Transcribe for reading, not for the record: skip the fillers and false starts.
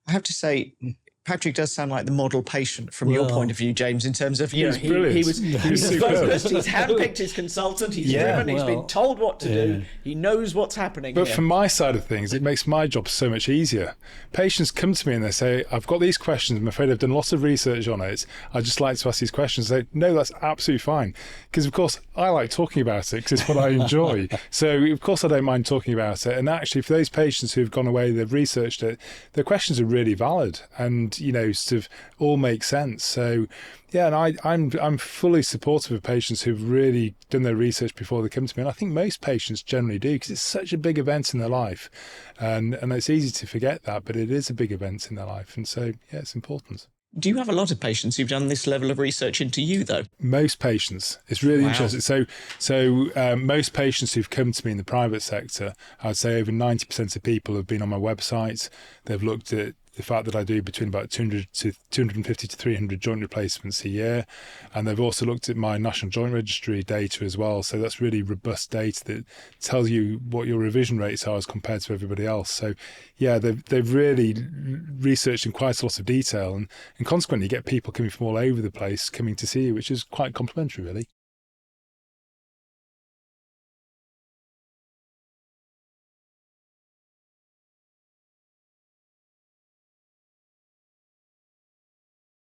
I have to say, Patrick does sound like the model patient from your point of view, James, in terms of, he was focused, he's handpicked his consultant, he's driven, he's been told what to do, he knows what's happening. But from my side of things, it makes my job so much easier. Patients come to me and they say, I've got these questions, I'm afraid I've done lots of research on it, I'd just like to ask these questions. They say, no, that's absolutely fine. Because of course, I like talking about it because it's what I enjoy. So of course I don't mind talking about it. And actually for those patients who've gone away, they've researched it, their questions are really valid and, sort of all make sense. So yeah, and I'm fully supportive of patients who've really done their research before they come to me. And I think most patients generally do, because it's such a big event in their life. And it's easy to forget that, but it is a big event in their life. And so, yeah, it's important. Do you have a lot of patients who've done this level of research into you, though? Most patients. It's really interesting. So most patients who've come to me in the private sector, I'd say over 90% of people have been on my website. They've looked at the fact that I do between about 250 to 300 joint replacements a year. And they've also looked at my National Joint Registry data as well. So that's really robust data that tells you what your revision rates are as compared to everybody else. So yeah, they've really researched in quite a lot of detail, and consequently you get people coming from all over the place coming to see you, which is quite complimentary, really.